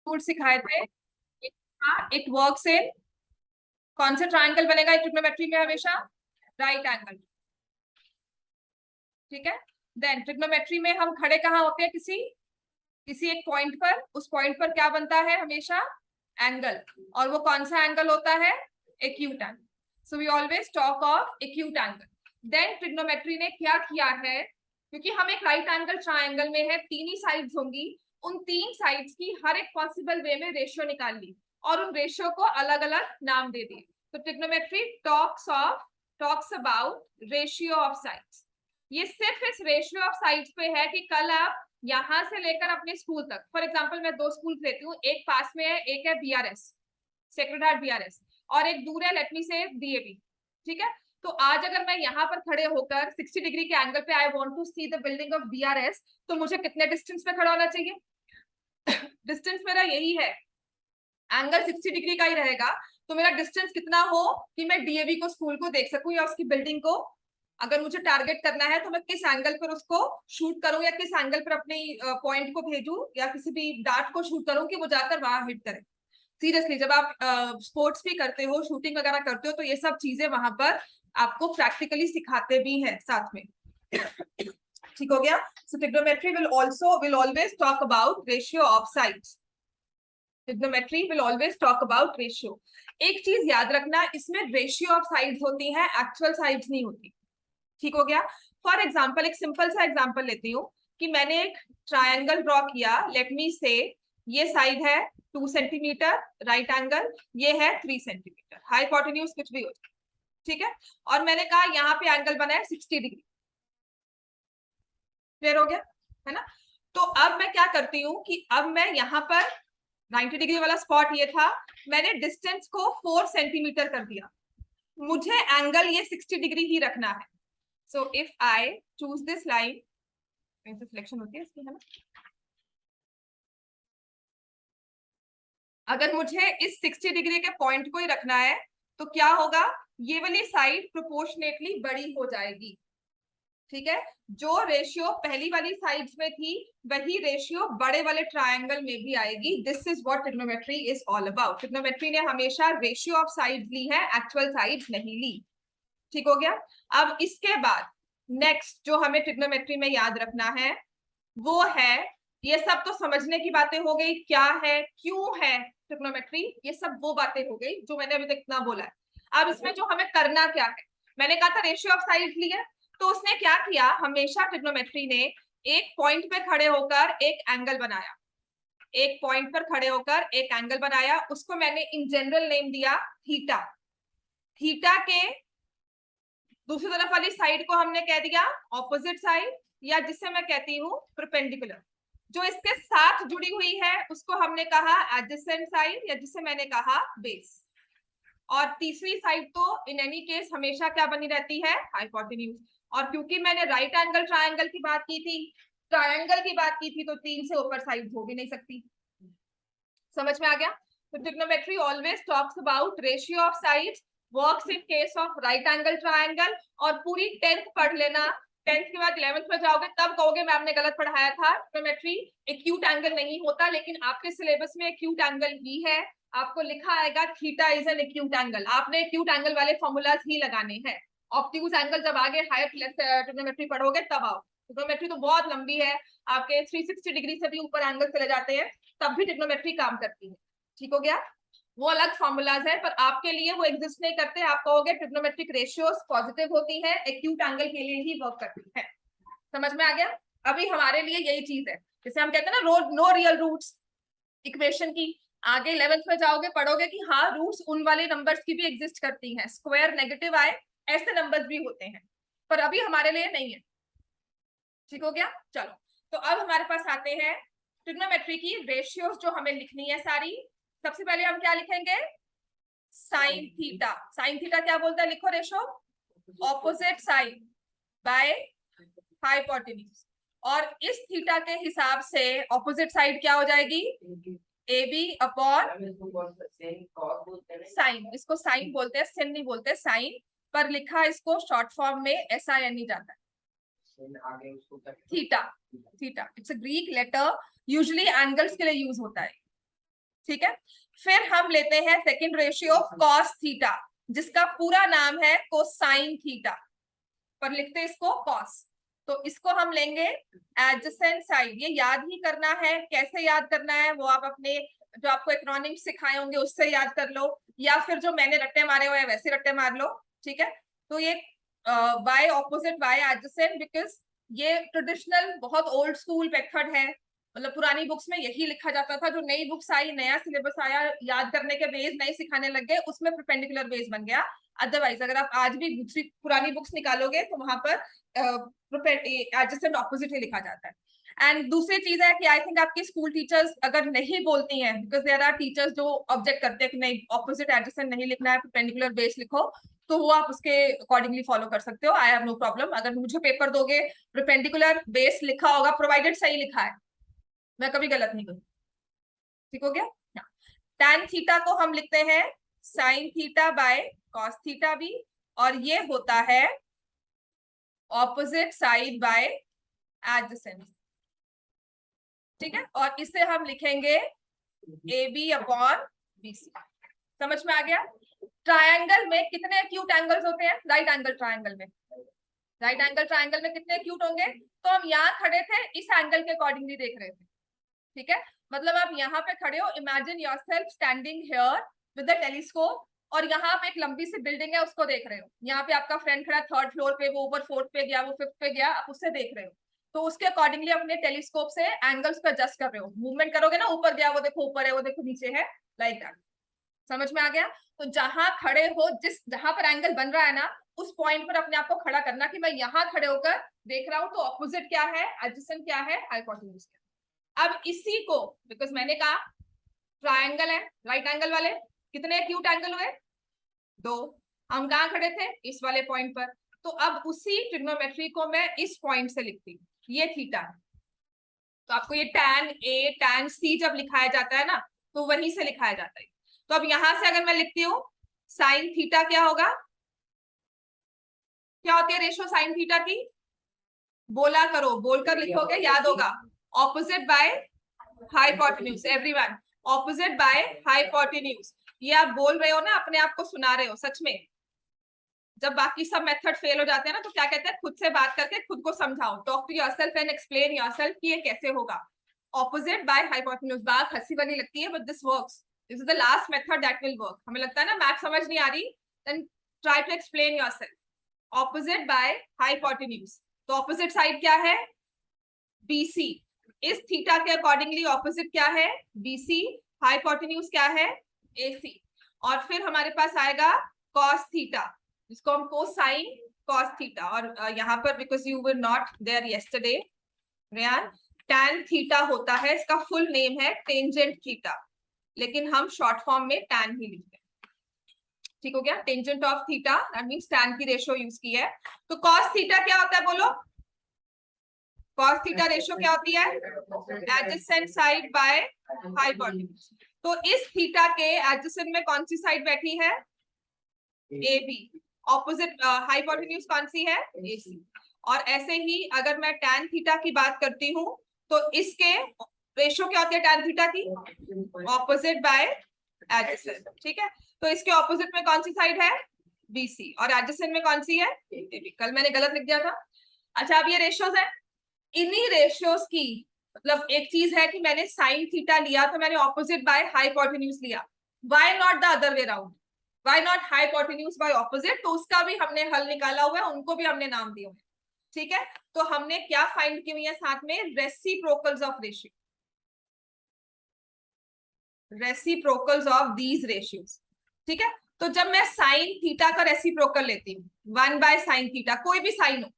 Rule सिखाए थे। It works in, कौन सा ट्रायंगल बनेगा ट्रिग्नोमेट्री में हमेशा? Right angle. ठीक है। देन ट्रिग्नोमेट्री में हम खड़े कहाँ होते हैं? किसी किसी एक पॉइंट पर। उस पॉइंट पर क्या बनता है हमेशा? एंगल। और वो कौन सा एंगल होता है? Acute angle. So we always talk of acute angle. Then trigonometry ने क्या किया है, क्योंकि हम एक राइट एंगल ट्रायंगल में है, तीन ही साइड्स होंगी, उन तीन साइड्स की हर एक पॉसिबल वे में रेशियो निकाल ली और उन रेशियो को अलग अलग नाम दे दिए। तो trigonometry talks about ratio of sides. ये सिर्फ इस रेशियो ऑफ साइड्स पे है कि कल आप यहां से लेकर अपने स्कूल तक, फॉर एग्जांपल मैं दो स्कूल लेती हूँ, एक पास में है, एक है बीआरएस, सेक्रेड हार्ट बीआरएस, और एक दूर है, लेट मी से डीएवी। ठीक है। तो आज अगर मैं यहाँ पर खड़े होकर 60 डिग्री के एंगल पे I want to see the building of BRS, तो मुझे कितने डिस्टेंस पे खड़ा होना चाहिए? डिस्टेंस मेरा यही है, एंगल 60 डिग्री का ही रहेगा, तो मेरा डिस्टेंस कितना हो कि मैं डीएवी को, स्कूल को देख सकूं या उसकी बिल्डिंग को। अगर मुझे टारगेट करना है तो मैं किस एंगल पर उसको शूट करूं या किस एंगल पर अपने पॉइंट को भेजूं या किसी भी डार्ट को शूट करूं कि वो जाकर वहां हिट करे। सीरियसली जब आप स्पोर्ट्स भी करते हो, शूटिंग वगैरह करते हो, तो ये सब चीजें वहां पर आपको प्रैक्टिकली सिखाते भी हैं साथ में। ठीक हो गया। So trigonometry will always talk about ratio of sides. Trigonometry will always talk about ratio. एक चीज याद रखना, इसमें रेशियो ऑफ साइड्स होती है, एक्चुअल साइड्स नहीं होती। ठीक हो गया। फॉर एग्जाम्पल, एक सिंपल सा एग्जाम्पल लेती हूँ कि मैंने एक ट्रायंगल ड्रॉ किया, लेट मी से ये साइड है 2 सेंटीमीटर राइट एंगल, ये है 3 सेंटीमीटर, हाइपोटेन्यूज कुछ भी हो जाए। ठीक है। और मैंने कहा यहाँ पे एंगल बना है 60 डिग्री। क्लियर हो गया है ना? तो अब मैं क्या करती हूँ कि अब मैं यहाँ पर 90 डिग्री वाला स्पॉट ये था, मैंने डिस्टेंस को 4 सेंटीमीटर कर दिया, मुझे एंगल ये 60 डिग्री ही रखना है। So if I choose this line, ऐसे सिलेक्शन होती है इसकी, है ना? अगर मुझे इस 60 डिग्री के पॉइंट को ही रखना है तो क्या होगा? ये वाली साइड प्रोपोर्शनेटली बड़ी हो जाएगी। ठीक है। जो रेशियो पहली वाली साइड्स में थी वही रेशियो बड़े वाले ट्रायंगल में भी आएगी। This is what trigonometry is all about. Trigonometry ने हमेशा रेशियो ऑफ साइड्स ली है, एक्चुअल साइड्स नहीं ली। ठीक हो गया। अब इसके बाद नेक्स्ट जो हमें ट्रिग्नोमेट्री में याद रखना है वो है, ये सब तो समझने की बातें हो गई, क्या है, क्यों है ट्रिग्नोमेट्री, ये सब वो बातें हो गई जो मैंने अभी तक इतना बोला है। अब इसमें जो हमें करना क्या है, मैंने कहा था रेशियो ऑफ साइड्स लिया, तो उसने क्या किया, हमेशा ट्रिग्नोमेट्री ने एक पॉइंट पे खड़े होकर एक एंगल बनाया, एक पॉइंट पर खड़े होकर एक एंगल बनाया, उसको मैंने इन जनरल नेम दिया थीटा। थीटा के दूसरी तरफ वाली साइड को हमने कह दिया ऑपोजिट साइड, या जिसे मैं कहती हूँ परपेंडिकुलर। जो इसके साथ जुड़ी हुई है उसको हमने कहा एडजेसेंट साइड, या जिसे मैंने कहा बेस। और तीसरी साइड तो इन एनी केस हमेशा क्या बनी रहती है? हाइपोटेन्यूज। और क्योंकि मैंने राइट एंगल ट्रायंगल की बात की थी, ट्रायंगल की बात की थी, तो 3 से ऊपर साइड हो भी नहीं सकती। समझ में आ गया? तो trigonometry always talks about ratio of sides, works in case of right angle triangle. और पूरी 10th पढ़ लेना, 10th के बाद 11th में जाओगे तब कहोगे मैम ने गलत पढ़ाया था। ट्रिग्नोमेट्री एक्यूट एंगल नहीं होता, लेकिन आपके सिलेबस में एक्यूट एंगल ही है। आपको लिखा आएगा theta is an acute angle, आपने एक्यूट एंगल वाले फॉर्मूलाज ही लगाने हैं। ऑब्ट्यूज एंगल जब आगे हायर ट्रिग्नोमेट्री पढ़ोगे तब आओ। ट्रिग्नोमेट्री तो बहुत लंबी है, आपके 360 डिग्री से भी ऊपर एंगल चले जाते हैं, तब भी ट्रिग्नोमेट्री काम करती है। ठीक हो गया। वो अलग फॉर्मूलाज है, पर आपके लिए वो एग्जिस्ट नहीं करते। आप कहोगे ट्रिग्नोमेट्रिक रेशियोज पॉजिटिव होती है, एक्यूट एंगल के लिए ही वर्क करती है। समझ में आ गया? अभी हमारे लिए यही चीज है, जैसे हम कहते हैं ना नो रियल रूट्स इक्वेशन की, आगे 11th में जाओगे पढ़ोगे कि हाँ रूट्स उन वाले नंबर्स की भी एग्जिस्ट करती हैं, स्क्वायर नेगेटिव आए ऐसे नंबर्स भी होते हैं, पर अभी हमारे लिए नहीं है। ठीक हो गया। चलो, तो अब हमारे पास आते हैं ट्रिग्नोमेट्री की रेशियोज जो हमें लिखनी है सारी। सबसे पहले हम क्या लिखेंगे? Sign theta. साइन थीटा क्या बोलता है? लिखो, ratio opposite side by hypotenuse. और इस थीटा के हिसाब से ऑपोजिट साइड क्या हो जाएगी? A B upon sine. इसको साइन बोलते हैं, सिन नहीं बोलते, साइन, पर लिखा इसको शॉर्ट फॉर्म में SIN ही जाता है, theta. Theta it's a Greek letter, usually angles के लिए यूज होता है। ठीक है। फिर हम लेते हैं सेकंड रेशियो कॉस थीटा, जिसका पूरा नाम है कोसाइन थीटा, पर लिखते हैं इसको कॉस। तो इसको हम लेंगे एडजेसेंट साइड। ये याद ही करना है, कैसे याद करना है वो आप अपने जो आपको एक्रोनिम सिखाए होंगे उससे याद कर लो, या फिर जो मैंने रट्टे मारे हुए हैं वैसे रट्टे मार लो, ठीक है। तो ये why opposite why adjacent, because ये ट्रेडिशनल बहुत ओल्ड स्कूल मेथड है, मतलब पुरानी बुक्स में यही लिखा जाता था। जो नई बुक्स आई, नया सिलेबस आया, याद करने के वेज नए सिखाने लग गए, उसमें परपेंडिकुलर वेज बन गया। अदरवाइज अगर आप आज भी दूसरी पुरानी बुक्स निकालोगे तो वहां पर एडजेसेंट ऑपोजिट ही लिखा जाता है। एंड दूसरी चीज है कि आई थिंक आपकी स्कूल टीचर्स अगर नहीं बोलती हैं, बिकॉज देयर आर टीचर्स जो ऑब्जेक्ट करते हैं कि नहीं ऑपोजिट एडजेसेंट नहीं लिखना है, परपेंडिकुलर बेस लिखो, तो वो आप उसके अकॉर्डिंगली फॉलो कर सकते हो। I have no problem. अगर मुझे पेपर दोगे परपेंडिकुलर बेस लिखा होगा, प्रोवाइडेड सही लिखा है, मैं कभी गलत नहीं करूँ। ठीक हो गया। टैन थीटा को हम लिखते हैं sine theta by cos theta भी, और ये होता है ऑपोजिट साइड बाय एडजेसेंट, ठीक है। और इसे हम लिखेंगे A B upon B C. समझ में आ गया। ट्रायंगल में कितने एक्यूट एंगल्स होते हैं? राइट एंगल ट्रायंगल में, राइट एंगल ट्रायंगल में कितने एक्यूट होंगे? तो हम यहाँ खड़े थे, इस एंगल के अकॉर्डिंगली देख रहे थे, ठीक है। मतलब आप यहाँ पे खड़े हो, imagine yourself standing here with the telescope, और यहाँ पे एक लंबी सी बिल्डिंग है उसको देख रहे हो। यहाँ पे आपका फ्रेंड खड़ा थर्ड फ्लोर पे, वो ऊपर फोर्थ पे गया, वो फिफ्थ पे गया, आप उससे देख रहे हो। तो उसके अकॉर्डिंगली अपने टेलीस्कोप से एंगल्स को एडजस्ट कर रहे हो। मूवमेंट करोगे ना, ऊपर गया वो देखो ऊपर है, वो देखो नीचे है, लाइक दैट। समझ में आ गया। तो जहां खड़े हो, जहां पर एंगल बन रहा है ना, उस पॉइंट पर अपने आप को खड़ा करना कि मैं यहाँ खड़े होकर देख रहा हूं। तो ऑपोजिट क्या है, एडजेसेंट क्या है, हाइपोटेन्यूज क्या है। अब इसी को, बिकॉज मैंने कहा ट्रायंगल है, राइट एंगल वाले कितने एक्यूट एंगल हुए? 2। हम कहाँ खड़े थे? इस वाले पॉइंट पर। तो अब उसी ट्रिग्नोमेट्री को मैं इस पॉइंट से लिखती हूँ, ये थीटा है। तो आपको ये tan A tan C जब लिखाया जाता है ना, तो वहीं से लिखाया जाता है। तो अब यहां से अगर मैं लिखती हूँ साइन थीटा, क्या होगा? क्या होती है रेशियो साइन थीटा की? बोला करो, बोलकर लिखोगे याद होगा। Opposite by hypotenuse, everyone, opposite by hypotenuse. ये आप बोल रहे हो ना, अपने आप को सुना रहे हो। सच में जब बाकी सब मेथड फेल हो जाते हैं ना, तो क्या कहते हैं, खुद से बात करके खुद को समझाओ, talk to yourself and explain yourself कि ये कैसे होगा। Opposite by hypotenuse. बात हंसी वाली लगती है, but this works. This is the last method that will work. हमें लगता है ना मैथ समझ नहीं आ रही, then try to explain yourself. Opposite by hypotenuse, तो ऑपोजिट साइड क्या है? BC। इस थीटा के अकॉर्डिंगली ऑपोजिट क्या है? BC। हाइपोटेन्यूज क्या है? AC। और फिर हमारे पास आएगा cos थीटा, जिसको हम कोसाइन cos थीटा। और यहाँ पर because you were not there yesterday Rayan, tan theta होता है, इसका फुल नेम है टेंजेंट थीटा, लेकिन हम शॉर्ट फॉर्म में tan ही लिखते हैं। ठीक हो गया। Tangent of theta, that means tan की रेशियो यूज की है। तो cos थीटा क्या होता है बोलो? cos थीटा रेशियो क्या होती है? Adjacent side by hypotenuse. तो इस थीटा के एडजेसेंट में कौन सी साइड बैठी है? AB। ऑपोजिट हाइपोटेन्यूज कौन सी है? AC। और ऐसे ही अगर मैं tan थीटा की बात करती हूँ, तो इसके रेशियो क्या होती है tan थीटा की? ऑपोजिट बाय एडजेसेंट, ठीक है। तो इसके ऑपोजिट में कौन सी साइड है? BC। और एडजेसेंट में कौन सी है? AB। कल मैंने गलत लिख दिया था। अच्छा, अब ये रेशियोज है, इन्हीं रेशियोज की, मतलब एक चीज है कि मैंने साइन थीटा लिया तो मैंने ऑपोजिट बाय हाइपोटेन्यूज लिया, why not the other way around? Why not hypotenuse by opposite? तो उसका भी हमने हल निकाला हुआ है, उनको भी हमने नाम दिए हुए, ठीक है। तो हमने क्या फाइंड की हुई है साथ में? Reciprocals of ratio, reciprocals of these ratios, ठीक है। तो जब मैं साइन थीटा का रेसिप्रोकल लेती हूँ, 1 बाय साइन थीटा, कोई भी साइन हो,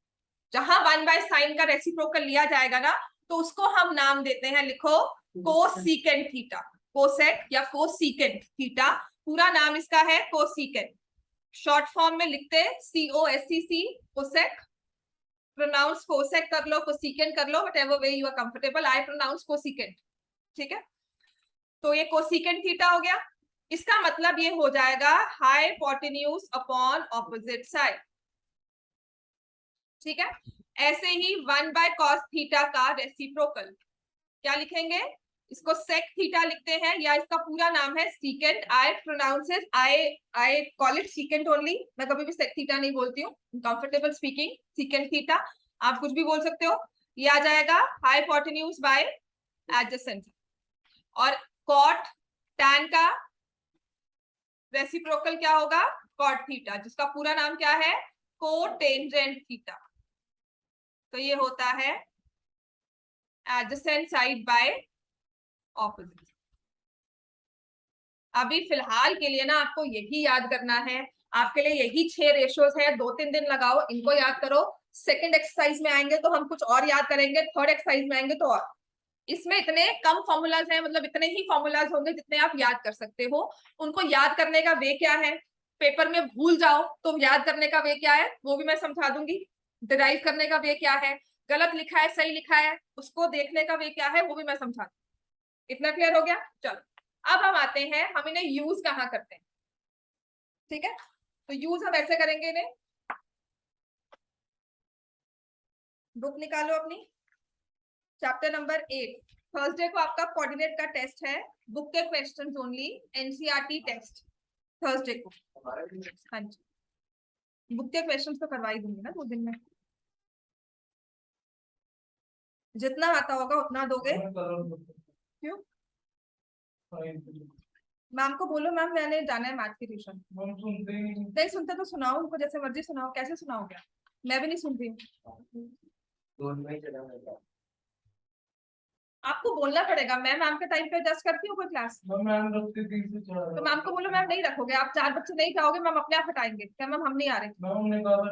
जहां 1 बाय साइन का रेसिप्रोकल लिया जाएगा ना, तो उसको हम नाम देते हैं, लिखो कोसीकेंट थीटा। कोसेक या कोसीकेंट थीटा, पूरा नाम इसका है कोसीकेंट। शॉर्ट फॉर्म में लिखते COSEC, कोसेक। प्रोनाउंस कोसेक कर लो, कोसीकेंट कर लो, whatever way you are comfortable. I pronounce cosecant, ठीक है। तो ये कोसीकेंट थीटा हो गया। इसका मतलब ये हो जाएगा हाइपोटेन्यूज अपॉन ऑपोजिट साइड, ठीक है। ऐसे ही 1 बाय कॉस थीटा का रेसिप्रोकल क्या लिखेंगे? इसको सेक थीटा लिखते हैं, या इसका पूरा नाम है secant. I pronounce it, I call it secant only. मैं कभी भी सेक थीटा नहीं बोलती हूँ, कंफर्टेबल स्पीकिंग सीकेंट थीटा। आप कुछ भी बोल सकते हो। ये आ जाएगा हाइपोटेन्यूज बाय एडजेसेंट। और कॉट टैन का रेसिप्रोकल क्या होगा? कॉट थीटा, जिसका पूरा नाम क्या है? Cotangent theta. तो ये होता है एडजेसेंट साइड बाय ऑपोजिट। अभी फिलहाल के लिए ना आपको यही याद करना है, आपके लिए यही 6 रेशियोज है। 2-3 दिन लगाओ, इनको याद करो। सेकंड एक्सरसाइज में आएंगे तो हम कुछ और याद करेंगे, थर्ड एक्सरसाइज में आएंगे तो और। इसमें इतने कम फॉर्मूलाज हैं, मतलब इतने ही फॉर्मूलाज होंगे जितने आप याद कर सकते हो। उनको याद करने का वे क्या है? पेपर में भूल जाओ तो याद करने का वे क्या है वो भी मैं समझा दूंगी। डिराइव करने का वे क्या है, गलत लिखा है सही लिखा है उसको देखने का वे क्या है वो भी मैं समझा दूंगी। इतना क्लियर हो गया? चलो अब हम आते हैं, हम इन्हें यूज कहाँ करते हैं। ठीक है, तो यूज हम ऐसे करेंगे इन्हें। बुक निकालो अपनी, चैप्टर नंबर 8। थर्सडे को आपका कोऑर्डिनेट का टेस्ट है, बुक के questions only, NCERT test Thursday को। हाँ जी, बुक के क्वेश्चंस तो करवा ही दूंगी ना 2 दिन में। जितना आता होगा उतना दोगे। क्यों? मैम को बोलो मैम मैंने जाना है मैथ की ट्यूशन। नहीं सुनते तो सुनाओ उनको, जैसे मर्जी सुनाओ। कैसे सुनाओगे? मैं भी नहीं सुनती हूँ। आपको बोलना पड़ेगा। मैं मैम के टाइम पे एडजस्ट करती हूँ कोई क्लास? मैम रखती थी से तो मैम को बोलो मैम नहीं रखोगे, आप 4 बच्चे नहीं जाओगे, मैम अपने आप हटाएंगे। क्या मैम हम नहीं आ रहे? मैम ने कहा था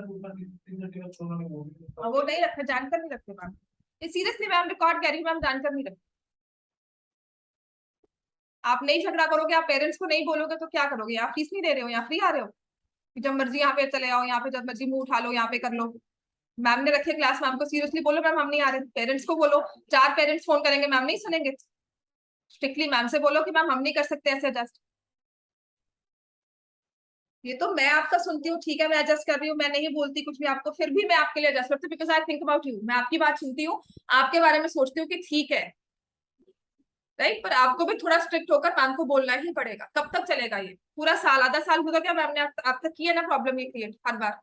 वो नहीं रखे, जानकर नहीं रखते मैम। सीरियसली मैम रिकॉर्ड कह रही हूँ, मैम जानकर नहीं रखते। आप नहीं झगड़ा करोगे, आप पेरेंट्स को नहीं बोलोगे तो क्या करोगे? आप फीस नहीं दे रहे हो, यहाँ फ्री आ रहे हो? जब मर्जी यहाँ पे चले आओ, यहाँ पे जब मर्जी मुंह उठा लो, यहाँ पे कर लो। मैम ने रखे क्लास, मैम को सीरियसली बोलो मैम हम नहीं आ रहे। पेरेंट्स को बोलो, 4 पेरेंट्स फोन करेंगे, मैम नहीं सुनेंगे। स्ट्रिक्टली मैम से बोलो कि मैम हम नहीं कर सकते ऐसे एडजस्ट। ये तो मैं आपका सुनती हूँ, ठीक है मैं एडजस्ट कर रही हूँ, मैं नहीं बोलती कुछ भी आपको, फिर भी मैं आपके लिए एडजस्ट करती हूँ because I think about you. मैं आपकी बात सुनती हूँ, आपके बारे में सोचती हूँ कि ठीक है, राइट। पर आपको भी थोड़ा स्ट्रिक्ट होकर मैम को बोलना ही पड़ेगा। कब तक चलेगा ये? पूरा साल, आधा साल गुजर गया, मैम ने आप तक किया ना प्रॉब्लम ये क्रिएट हर बार।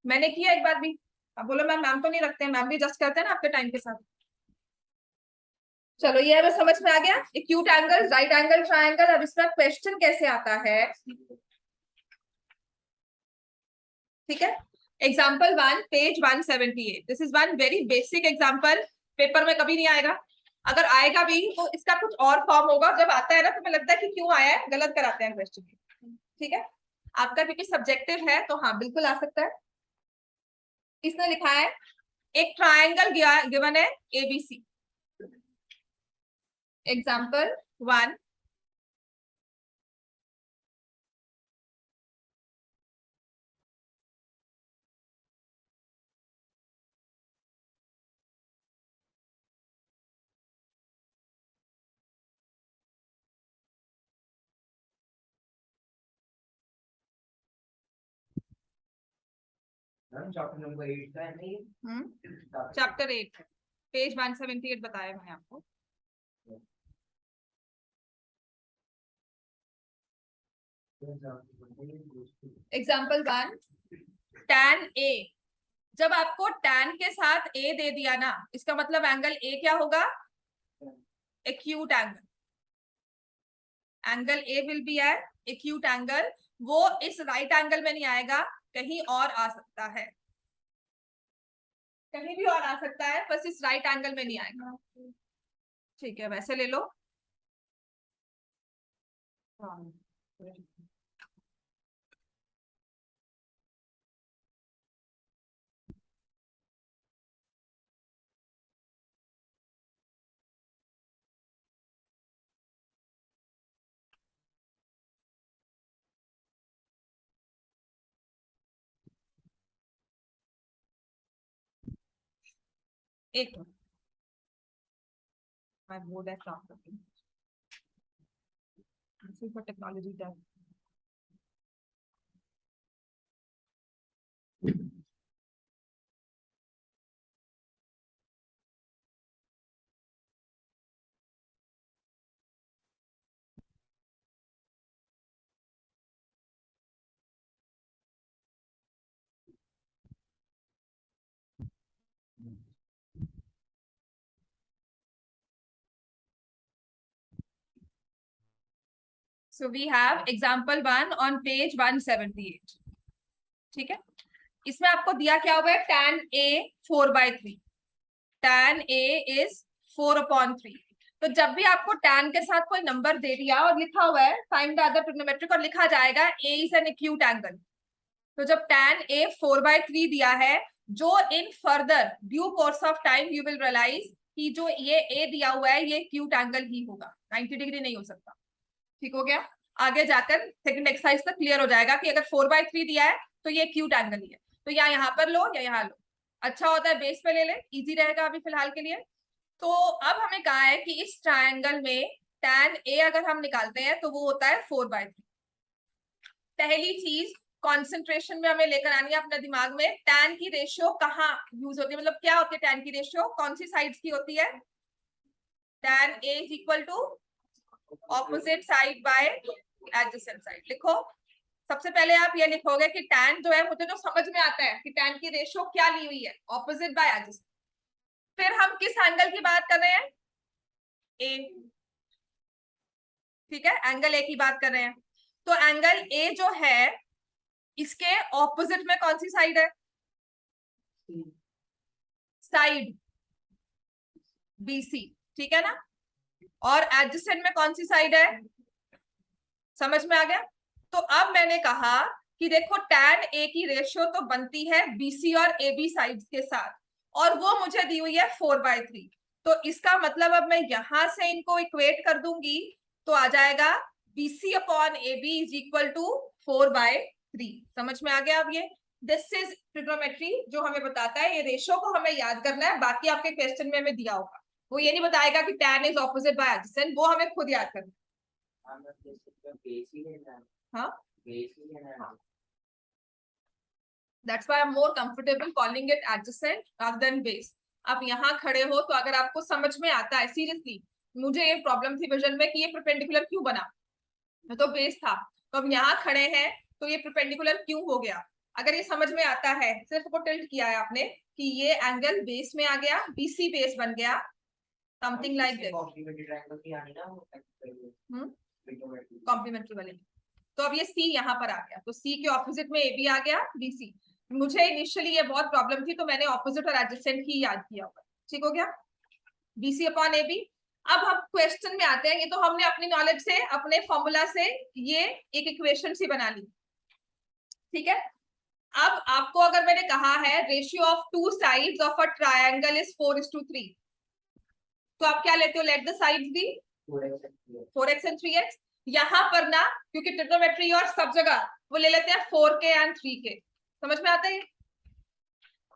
मैंने किया एक बार भी। अब बोलो मैम, मैम तो नहीं रखते हैं, मैम भी एडजस्ट करते हैं ना आपके टाइम के साथ। चलो ये हमें समझ में आ गया, acute angle, right angle triangle. अब इसका क्वेश्चन कैसे आता है, ठीक है। Example 1 page 178। This is one very basic example, paper में कभी नहीं आएगा। अगर आएगा भी तो इसका कुछ और फॉर्म होगा। जब आता है ना तो मुझे लगता है कि क्यों आया है, गलत कराते हैं क्वेश्चन। ठीक है, आपका क्योंकि सब्जेक्टिव है तो हाँ बिल्कुल आ सकता है। इसने लिखा है एक ट्रायंगल गिवन है एबीसी। एग्जाम्पल 1, चैप्टर 8 पेज 178 बताया मैंने आपको। एग्जाम्पल 1, tan ए। जब आपको tan के साथ a दे दिया ना, इसका मतलब एंगल a क्या होगा? Acute angle. Angle a will be N acute angle. वो इस राइट एंगल में नहीं आएगा, कहीं और आ सकता है, कहीं भी और आ सकता है, बस इस राइट एंगल में नहीं आएगा। ठीक है, वैसे ले लो। हाँ। एक माय बोर्ड है काम करती हूँ टेक्नोलॉजी का। So we have example 1 on page 178. ठीक है, इसमें आपको दिया क्या हुआ है, tan A 4/3, tan A is 4/3। तो जब भी आपको tan के साथ कोई नंबर दे दिया और लिखा हुआ है फाइंड द अदर ट्रिग्नोमेट्रिक और लिखा जाएगा A is an acute angle, तो जब tan A 4/3 दिया है, जो in further due course of time you will realise कि जो ये A दिया हुआ है ये एक्यूट एंगल ही होगा, 90 डिग्री नहीं हो सकता। ठीक हो गया, आगे जाकर सेकंड एक्सरसाइज तक क्लियर हो जाएगा कि अगर 4/3 दिया है तो ये एक्यूट एंगल ही है, तो या यहाँ पर लो या यहाँ लो, अच्छा होता है बेस पे ले ले, इजी रहेगा अभी फिलहाल के लिए। तो अब हमें कहा है कि इस ट्रायंगल में tan A अगर हम निकालते हैं तो वो होता है 4/3। पहली चीज कॉन्सेंट्रेशन में हमें लेकर आनी है अपने दिमाग में, tan की रेशियो कहाँ यूज होती है, मतलब क्या होती है tan की रेशियो, कौन सी साइड्स की होती है, tan A is equal to opposite side by adjacent side. लिखो, सबसे पहले आप ये लिखोगे कि tan जो है, मुझे जो समझ में आता है कि tan की रेशियो क्या ली हुई है, ऑपोजिट बाय एडजेसेंट। फिर हम किस एंगल की बात कर रहे हैं, A, ठीक है, एंगल A की बात कर रहे हैं। तो एंगल A जो है इसके ऑपोजिट में कौन सी साइड है, साइड BC, ठीक है ना, और एडजेसेंट में कौन सी साइड है, समझ में आ गया। तो अब मैंने कहा कि देखो tan A की रेशियो तो बनती है BC और AB साइड्स के साथ, और वो मुझे दी हुई है 4/3, तो इसका मतलब अब मैं यहां से इनको इक्वेट कर दूंगी तो आ जाएगा BC upon AB is equal to 4/3। समझ में आ गया अब ये, दिस इज ट्रिग्नोमेट्री जो हमें बताता है, ये रेशियो को हमें याद करना है, बाकी आपके क्वेश्चन में हमें दिया होगा, वो ये नहीं बताएगा कि tan is opposite by adjacent, वो हमें खुद याद करना है। हाँ, that's why I'm more comfortable calling it adjacent rather than base। आप यहाँ खड़े हो तो अगर आपको समझ में आता है, सीरियसली मुझे ये प्रॉब्लम थी विजन में कि ये परपेंडिकुलर क्यों बना, तो बेस था, तो अब यहाँ खड़े हैं तो ये परपेंडिकुलर क्यों हो गया, अगर ये समझ में आता है, सिर्फ को टिल्ट किया है आपने कि ये एंगल बेस में आ गया, BC बेस बन गया, समथिंग लाइक दिस, कॉम्प्लीमेंट्री वाले। तो अब ये C यहाँ पर आ गया, तो C के ऑपोजिट में AB आ गया, BC। मुझे इनिशियली ये बहुत प्रॉब्लम थी तो मैंने ऑपोजिट और एडजेसेंट ही याद किया होगा, ठीक हो गया, BC अपॉन AB। अब हम क्वेश्चन में आते हैं, ये तो हमने अपनी नॉलेज से, अपने फॉर्मूला से ये एक इक्वेशन सी बना ली, ठीक है। अब आपको अगर मैंने कहा है ratio of two sides of a triangle is 4:3, तो आप क्या लेते हो, let the sides be 4x and 3x। यहाँ पर ना, क्योंकि ट्रिग्नोमेट्री और सब जगह वो ले लेते हैं 4k and 3k, समझ में आता है,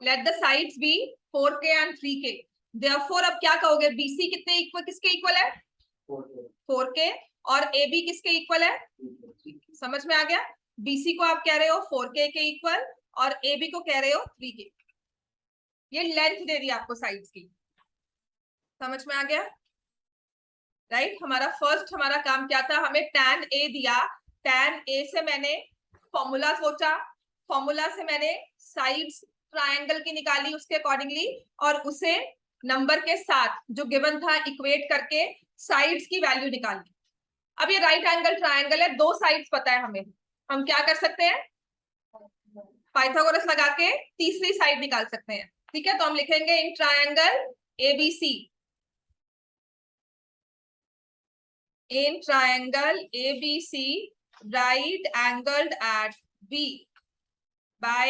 let the sides be 4k and 3k। Therefore अब क्या कहोगे, BC कितने इक्वल, किसके इक्वल है, 4k, और AB किसके इक्वल है, समझ में आ गया, BC को आप कह रहे हो 4k के इक्वल और AB को कह रहे हो 3k, ये लेंथ दे दी आपको साइड्स की, समझ में आ गया, राइट। हमारा काम क्या था, हमें tan A दिया, tan A से मैंने फॉर्मूला सोचा, फॉर्मूला से मैंने साइड्स ट्रायंगल की निकाली उसके अकॉर्डिंगली, और उसे नंबर के साथ जो गिवन था इक्वेट करके साइड्स की वैल्यू निकाली। अब ये राइट एंगल ट्रायंगल है, दो साइड्स पता है हमें, हम क्या कर सकते हैं, पाइथागोरस लगा के तीसरी साइड निकाल सकते हैं, ठीक है। तो हम लिखेंगे in triangle ABC, in triangle ABC right angled at B by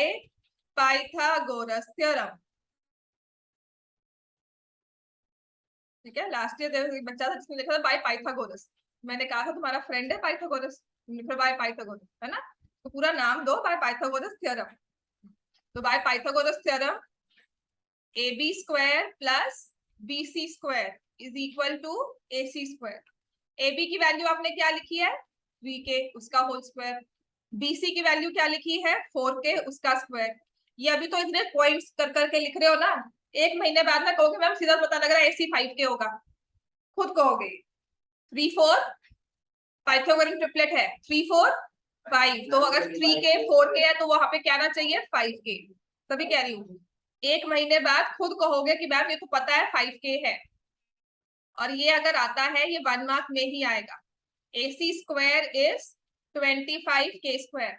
Pythagoras theorem, ठीक है। लास्ट ईयर बच्चा था जिसने लिखा था बाय पाइथागोरस, मैंने कहा था तुम्हारा फ्रेंड है पाइथागोरस, लिखा बाय पाइथागोरस, है ना, तो पूरा नाम दो, बाय पाइथागोरस थ्योरम। तो by Pythagoras theorem AB square plus BC square is equal to AC square. AB की वैल्यू आपने क्या लिखी है, 3k, उसका होल स्क्वायर। BC की वैल्यू क्या लिखी है, 4k, उसका स्क्वायर। ये अभी तो इतने पॉइंट्स कर करके लिख रहे हो ना, एक महीने बाद ना कहोगे मैम सीधा पता लग रहा है AC 5k होगा, खुद कहोगे। 3 4 पाइथागोरन ट्रिपलेट है, 3 4 5, तो अगर 3k 4k है तो वहां पे क्या आना चाहिए, 5k, तभी कह रही हूँ एक महीने बाद खुद कहोगे कि मैम ये तो पता है 5k है, और ये अगर आता है ये 1 मार्क में ही आएगा। AC square is 25K square.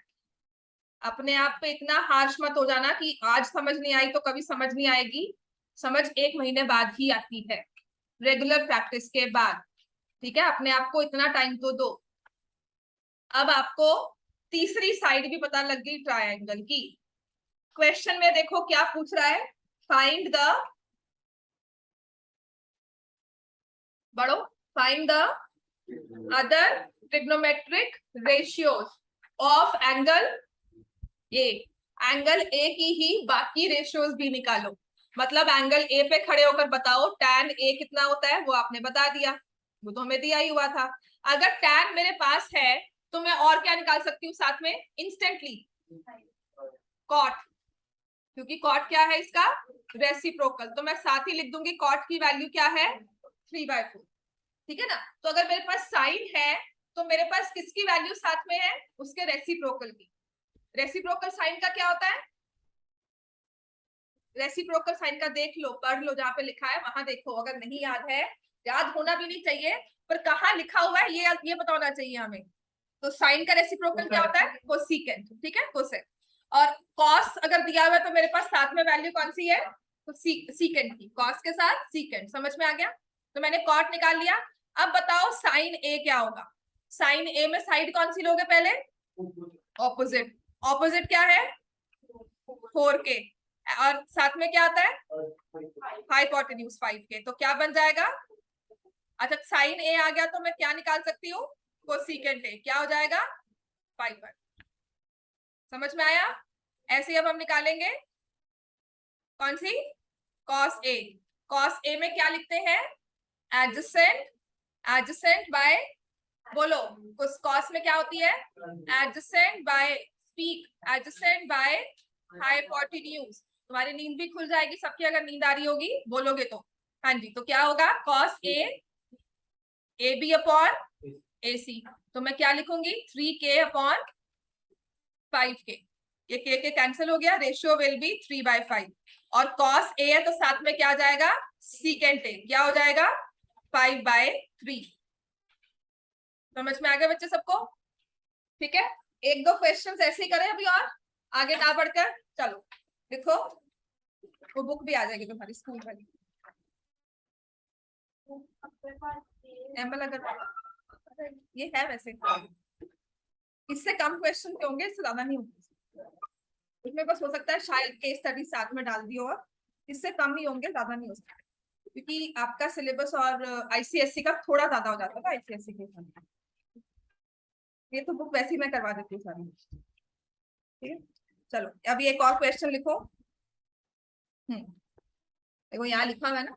अपने आप पे इतना हार्श मत हो जाना कि आज समझ नहीं आई तो कभी समझ नहीं आएगी। समझ 1 महीने बाद ही आती है, रेगुलर प्रैक्टिस के बाद। ठीक है, अपने आप को इतना टाइम तो दो। अब आपको तीसरी साइड भी पता लग गई ट्रायंगल की। क्वेश्चन में देखो क्या पूछ रहा है, फाइंड द बड़ो find the other trigonometric ratios of angle A. Angle A की ही बाकी रेशियोज भी निकालो। मतलब एंगल ए पे खड़े होकर बताओ tan ए कितना होता है, वो आपने बता दिया, वो तो हमें दिया ही हुआ था। अगर tan मेरे पास है तो मैं और क्या निकाल सकती हूँ साथ में इंस्टेंटली, कॉट, क्योंकि कॉट क्या है इसका रेसिप्रोकल, तो मैं साथ ही लिख दूंगी कॉट की वैल्यू क्या है 3/4। ठीक है ना। तो अगर मेरे पास साइन है तो मेरे पास किसकी वैल्यू साथ में है, उसके रेसिप्रोकल की। रेसिप्रोकल साइन का क्या होता है, रेसिप्रोकल साइन का देख लो, पढ़ लो, जहां पे लिखा है वहां देखो। अगर नहीं याद है, याद होना भी नहीं चाहिए, पर कहाँ लिखा हुआ है ये पता होना चाहिए हमें। तो साइन का रेसिप्रोकल क्या होता है, कोसेकेंट। ठीक है, कोसेक। और कॉस अगर दिया हुआ है तो मेरे पास साथ में वैल्यू कौन सी है, तो सीकेंट की, कॉस के साथ सीकेंट। समझ में आ गया, तो मैंने कॉट निकाल लिया। अब बताओ साइन ए क्या होगा। साइन ए में साइड कौन सी लोगे पहले, ऑपोजिट। ऑपोजिट क्या है 4K, और साथ में क्या आता है हाइपोटेन्यूज 5K, तो क्या बन जाएगा। अच्छा, साइन ए आ गया तो मैं क्या निकाल सकती हूँ, कोसेकेंट ए, क्या हो जाएगा 5। समझ में आया। ऐसे ही अब हम निकालेंगे कौन सी, कॉस ए। कॉस ए में क्या लिखते हैं, एडजेसेंट, एडजेसेंट बाय, बोलो कॉस में क्या होती है, adjacent by speak, adjacent by hypotenuse. तुम्हारी नींद भी खुल जाएगी सबकी अगर नींद आ रही होगी बोलोगे तो। हाँ जी, तो क्या होगा cos A, A B upon A C. तो मैं क्या लिखूंगी 3K अपॉन 5K। ये के कैंसिल हो गया, रेशियो विल बी 3/5। और कॉस ए है तो साथ में क्या आ जाएगा सीकेंट ए, क्या हो जाएगा 5/3। समझ में आ गया बच्चे सबको। ठीक है, 1-2 क्वेश्चंस ऐसे ही करें अभी, और आगे ना बढ़कर। चलो देखो, वो बुक भी आ जाएगी तुम्हारी स्कूल वाली, एम्बल अगर ये है वैसे। इससे कम क्वेश्चन के होंगे, इससे ज्यादा नहीं होंगे। इसमें बस हो सकता है शायद केस स्टडी साथ में डाल दी हो, और इससे कम ही होंगे, ज्यादा नहीं हो सकता, क्योंकि आपका सिलेबस और आईसीएससी का थोड़ा ज्यादा हो जाता था आईसीएससी के साथ। ये तो बुक वैसे ही मैं करवा देती हूँ सारी। ठीक है, चलो अभी एक और क्वेश्चन लिखो। देखो यहाँ लिखा हुआ है ना,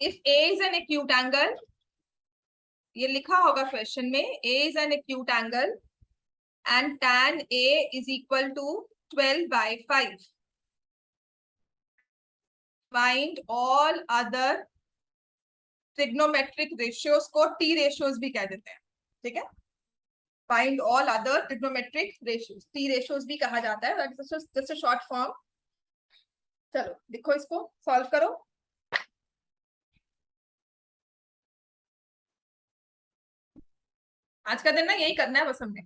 if A is an acute angle, ये लिखा होगा क्वेश्चन में, A is an acute angle and tan A is equal to 12/5. Find all other trigonometric ratios को T ratios भी कह देते हैं। ठीक है, find all other trigonometric ratios, T ratios भी कहा जाता है, just a short form। चलो देखो, इसको सॉल्व करो। आज का दिन ना यही करना है बस हमने,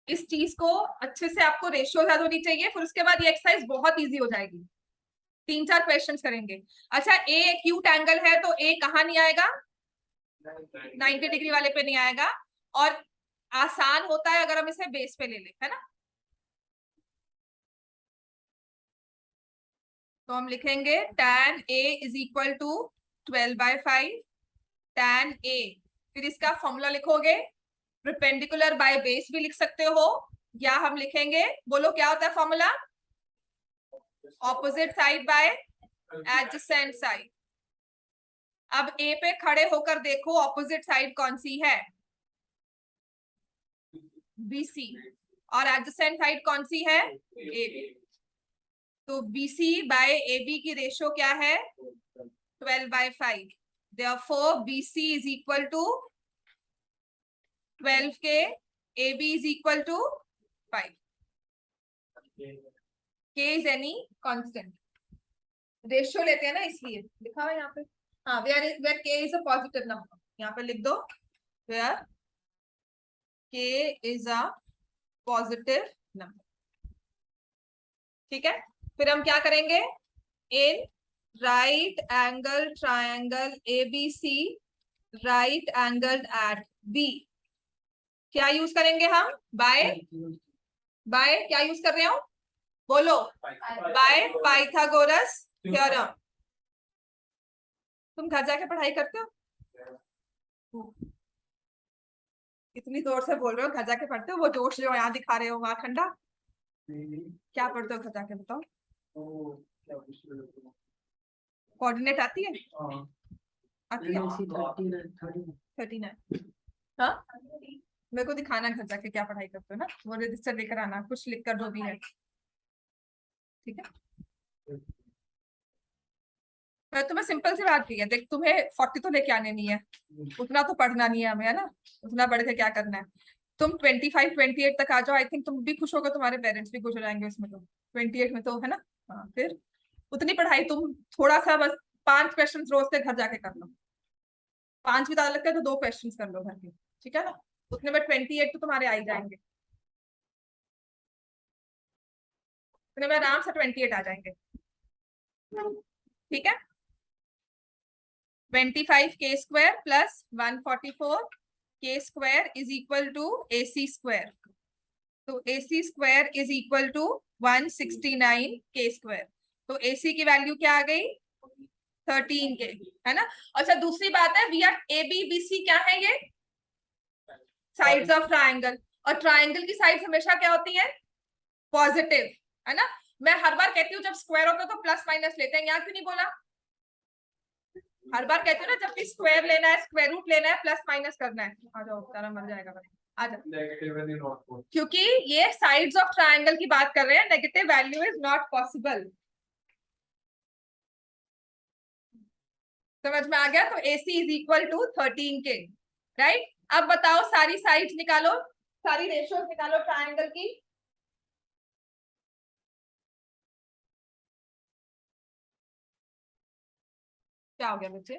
इस चीज को अच्छे से, आपको रेशियो याद होनी चाहिए, फिर उसके बाद ये एक्सरसाइज बहुत इजी हो जाएगी। 3-4 क्वेश्चंस करेंगे। अच्छा, ए एक्यूट एंगल है तो ए कहाँ नहीं आएगा, 90 डिग्री वाले पे नहीं आएगा, और आसान होता है अगर हम इसे बेस पे ले लें, है ना। तो हम लिखेंगे tan A is equal to 12/5 tan A। फिर इसका फॉर्मूला लिखोगे, परपेंडिकुलर बाय बेस भी लिख सकते हो, या हम लिखेंगे, बोलो क्या होता है formula, opposite side by adjacent side. अब ए पे खड़े होकर देखो ऑपोजिट साइड कौन सी है, BC, और एडजेसेंट साइड कौन सी है, AB। तो BC बाय AB की रेशियो क्या है 12/5। Therefore BC is equal to 12K, AB is equal to 5। K is any constant। Ratio लेते हैं ना, इसलिए लिखा हुआ है यहाँ पे। हाँ, वेयर के इज अ पॉजिटिव नंबर, यहाँ पे लिख दो वेयर के इज अ पॉजिटिव नंबर। ठीक है, फिर हम क्या करेंगे, in right angle triangle ABC right angled at B क्या यूज करेंगे हम, बाय क्या यूज कर रहे हो, बोलो, बाय पाइथागोरस थ्योरम। तुम घर जाके पढ़ाई करते हो, इतनी जोर से बोल रहे हो, घर जाके पढ़ते हो, वो जोश जो यहाँ दिखा रहे हो वहां ठंडा, क्या पढ़ते हो घर जाके बताओ। कोऑर्डिनेट आती है, आती है 39। हाँ, मेरे को दिखाना घर जाके क्या पढ़ाई करते हो ना, वो रजिस्टर लेकर आना, कुछ लिख कर जो भी है, ठीक है। मैं तुम्हें सिंपल सी बात की है, देख तुम्हें 40 तो लेके आने नहीं है, उतना तो पढ़ना नहीं है हमें, है ना, उतना बढ़ के क्या करना है। तुम 25-28 तक आ जाओ, आई थिंक तुम भी खुश होगे, तुम्हारे पेरेंट्स भी खुश हो जाएंगे उसमें, तो 28 में तो है ना। हाँ, फिर उतनी पढ़ाई तुम थोड़ा सा बस 5 क्वेश्चन रोज के घर जाके कर लो, 5 भी ज्यादा लगता है तो 2 क्वेश्चन कर लो घर के, ठीक है ना, उतने में 28 तो तुम्हारे आ ही जाएंगे, उतने में आराम से 28 आ जाएंगे, ठीक है। 25k² plus 144k² is equal to AC square, तो AC square is equal to 169k², तो AC की वैल्यू क्या आ गई, 13k, है ना। अच्छा, दूसरी बात है, वी आर ABBC क्या है ये, साइड्स ऑफ ट्राइंगल, और ट्राइंगल की साइड्स हमेशा क्या होती है, पॉजिटिव, है ना। मैं हर बार कहती हूँ जब स्क्वायर होता है तो प्लस माइनस लेते हैं, यहाँ क्यों नहीं बोला, हर बार कहते हो ना जब भी स्क्वायर लेना है, स्क्वायर रूट लेना है, प्लस माइनस करना है। आ जाओ, तारा मर जाएगा भाई, आ जाओ, क्योंकि ये साइड्स ऑफ ट्रायंगल की बात कर रहे हैं, negative value is not possible, समझ में आ गया। तो AC is equal to 13k, right. अब बताओ सारी साइड्स निकालो, सारी रेशियोज निकालो ट्रायंगल की। क्या हो गया बच्चे,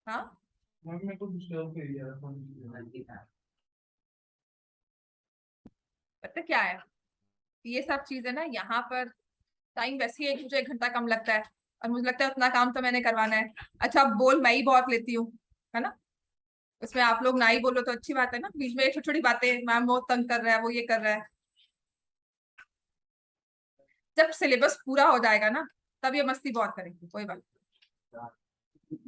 हाँ, पता क्या है, ये सब चीजें ना यहाँ पर टाइम वैसे ही मुझे 1 घंटा कम लगता है, और मुझे लगता है उतना काम तो मैंने करवाना है। अच्छा, अब बोल मैं ही बहुत लेती हूँ, है ना, उसमें आप लोग ना ही बोलो तो अच्छी बात है ना, बीच में छोटी छोटी बातें, मैम वो तंग कर रहा है, वो ये कर रहा है। जब सिलेबस पूरा हो जाएगा ना, तब ये मस्ती बहुत करेंगे, कोई बात,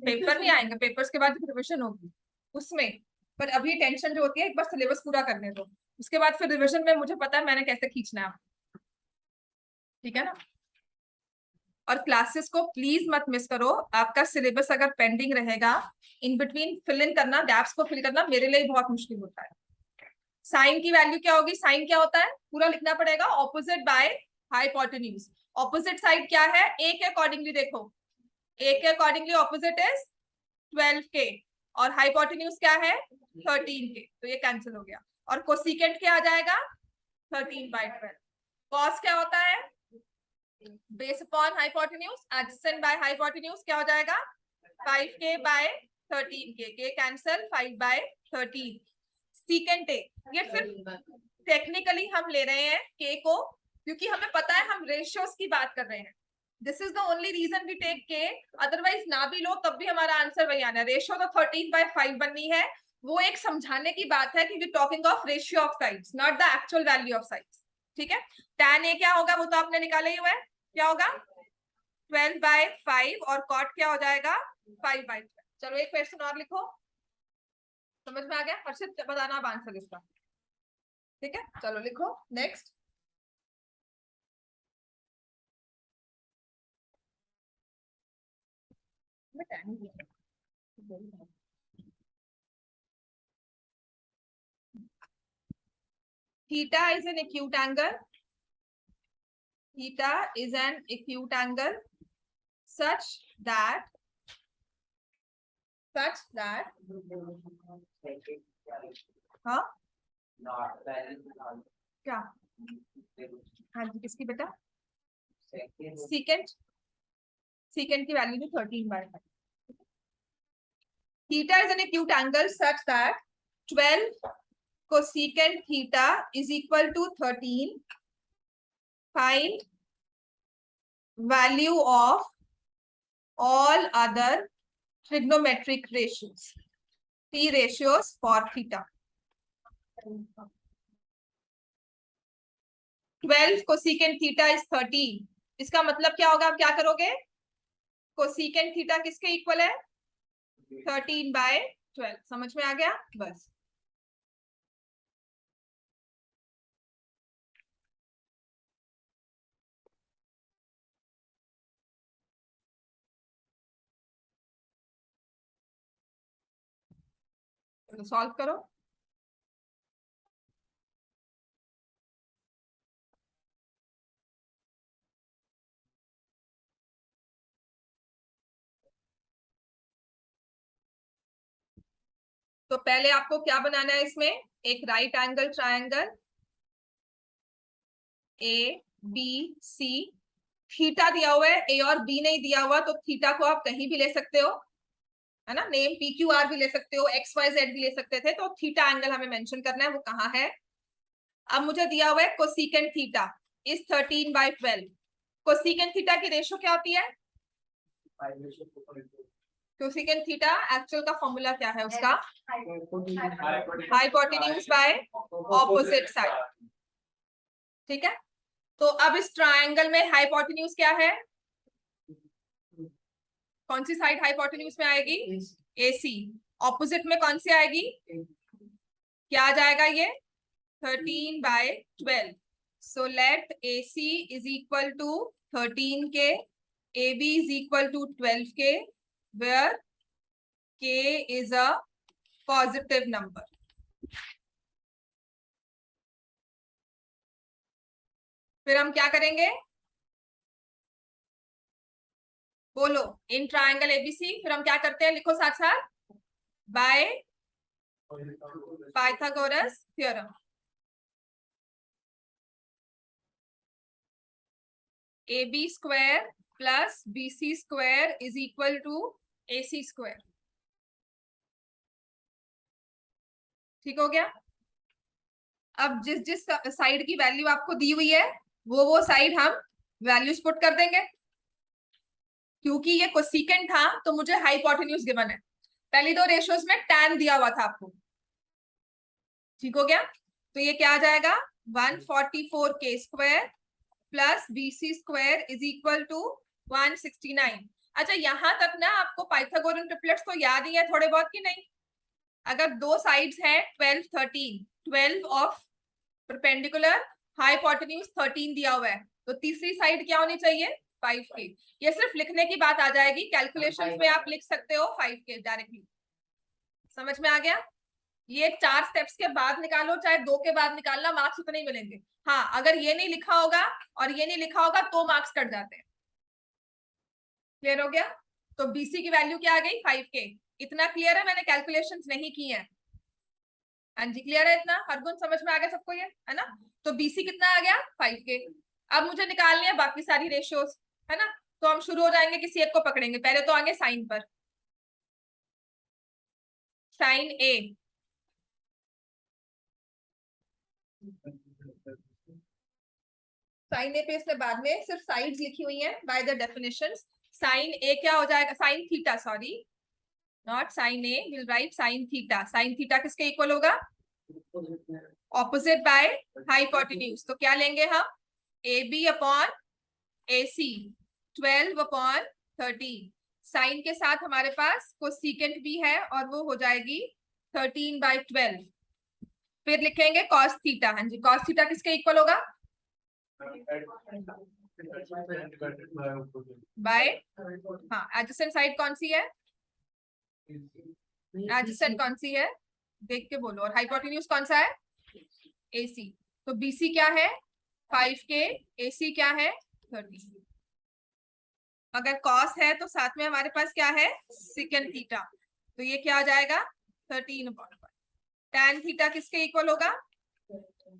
पेपर नहीं आएंगे, पेपर्स के बाद रिविजन होगी उसमें, पर अभी टेंशन जो होती है, एक बार सिलेबस पूरा करने दो, उसके बाद फिर रिविजन में मुझे पता है मैंने कैसे खींचना है, ठीक है ना। और क्लासेस को प्लीज मत मिस करो, आपका सिलेबस अगर पेंडिंग रहेगा, इन बिटवीन फिल इन करना, गैप्स को फिल करना मेरे लिए बहुत मुश्किल होता है। साइन की वैल्यू क्या होगी, साइन क्या होता है, पूरा लिखना पड़ेगा, opposite by hypotenuse. Opposite side क्या है, ए के अकॉर्डिंगली देखो, ए के अकॉर्डिंगली ऑपोजिट इज 12k, और हाइपोटेन्यूज क्या है 13k, तो ये कैंसिल हो गया। और कोसिकेंट क्या आ जाएगा 13/12। कॉस क्या होता है, base upon hypotenuse, adjacent by hypotenuse क्या हो जाएगा 5k/13k, के कैंसिल 5/13। सीकेंट ए, ये सिर्फ टेक्निकली हम ले रहे हैं के को, क्योंकि हमें पता है हम रेशियोज की बात कर रहे हैं, this is the only reason we take k, otherwise ना भी लो तब भी हमारा आंसर वही आना है। रेशियो तो 13/5 बननी है, वो एक समझाने की बात है कि we talking of ratio of sides, not the actual value of sides, ठीक है। tan ए क्या होगा, वो तो आपने निकाला ही हुआ है, क्या होगा 12/5, और कॉट क्या हो जाएगा 5/12। चलो एक क्वेश्चन और लिखो, समझ में आ गया, हर्षित बताना अब आंसर इसका, ठीक है। चलो लिखो next. theta is an acute angle, theta is an acute angle such that हाँ क्या, हाँ जी किसकी बेटा, सीकेंट, सीकेंट की वैल्यू भी 13/5. Theta is an acute angle such that 12 cosecant theta is equal to 13. Find value of all other trigonometric ratios, T ratios for theta. 12 cosecant theta is 13. इसका मतलब क्या होगा? आप क्या करोगे? cosecant theta किसके इक्वल है? 13/12. समझ में आ गया? बस. तो सॉल्व करो. तो पहले आपको क्या बनाना है? इसमें एक right angle triangle A B C. Theta दिया हुआ है, ए और बी नहीं दिया हुआ, तो थीटा को आप कहीं भी ले सकते हो, है ना. नेम पी क्यू आर भी ले सकते हो, एक्स वाई जेड भी ले सकते थे. तो थीटा एंगल हमें मेंशन करना है, वो कहाँ है? अब मुझे दिया हुआ है cosecant theta is 13/12. Cosecant theta की रेशियो क्या होती है? कोसेकेंट थीटा एक्चुअल का फॉर्मूला क्या है उसका? Hypotenuse by opposite side. ठीक है. तो अब इस ट्रायंगल में हाइपोटेन्यूज क्या है? कौन सी साइड हाइपोटेन्यूज में आएगी? AC. ऑपोजिट में कौन सी आएगी? क्या आ जाएगा ये? 13/12. So let AC is equal to 13 k, AB is equal to 12 k, where K is a positive number. फिर हम क्या करेंगे? बोलो. इन ट्रायंगल ABC फिर हम क्या करते हैं? लिखो साथ साथ. By Pythagoras theorem. AB square plus BC square is equal to AC square. ठीक हो गया. अब जिस जिस साइड की वैल्यू आपको दी हुई है वो साइड हम वैल्यूज पुट कर देंगे. क्योंकि ये कोसेकेंट था तो मुझे हाइपोटेन्यूज गिवन है. पहली दो रेशियोज में tan दिया हुआ था आपको. ठीक हो गया. तो ये क्या आ जाएगा? 144k square plus BC square is equal to 169. अच्छा, यहां तक ना आपको पाइथागोरन ट्रिपलेट्स तो याद ही है थोड़े बहुत कि नहीं? अगर दो साइड्स हैं 12 13, 12 ऑफ परपेंडिकुलर, हाइपोटेन्यूज 13 दिया हुआ है, तो तीसरी साइड क्या होनी चाहिए? 5k. ये सिर्फ लिखने की बात आ जाएगी, कैलकुलेशंस में आप लिख सकते हो 5k डायरेक्टली. समझ में आ गया? ये 4 स्टेप्स के बाद निकालो चाहे 2 के बाद निकालना, मार्क्स उतने ही मिलेंगे. हाँ, अगर ये नहीं लिखा होगा और ये नहीं लिखा होगा तो मार्क्स कट जाते हैं. क्लियर हो गया? तो BC की वैल्यू क्या आ गई? 5k. इतना क्लियर है? मैंने कैलकुलेशंस नहीं की है. हाँ जी, क्लियर है इतना? हर गुण समझ में आ गया सबको, ये है ना. तो BC कितना आ गया? 5k. अब मुझे निकालनी है बाकी सारी रेशियोज, है ना. तो हम शुरू हो जाएंगे, किसी एक को पकड़ेंगे. पहले तो आगे साइन पर. Sign A. साइन A पे इसने बाद में सिर्फ साइड्स लिखी हुई हैं by the definitions. Sine A क्या हो जाएगा? Sine theta, sorry, not sine A, will write sine theta. Sine theta किसके इक्वल होगा? Opposite by hypotenuse. तो क्या लेंगे हम? AB upon AC 12/13. साइन के साथ हमारे पास कोसेकेंट भी है और वो हो जाएगी 13/12. फिर लिखेंगे कॉस थीटा. हाँ जी, कॉस थीटा किसके इक्वल होगा? बाय, हाँ, एडजेसेंट साइड कौन सी है? एडजेसेंट कौन सी है? देख के बोलो. और हाइपोटेन्यूज कौन सा है? AC. तो BC क्या है? 5k. AC क्या है? 30. अगर कॉस है तो साथ में हमारे पास क्या है? Second theta. तो ये क्या आ जाएगा? 13/5. tan थीटा किसके इक्वल होगा?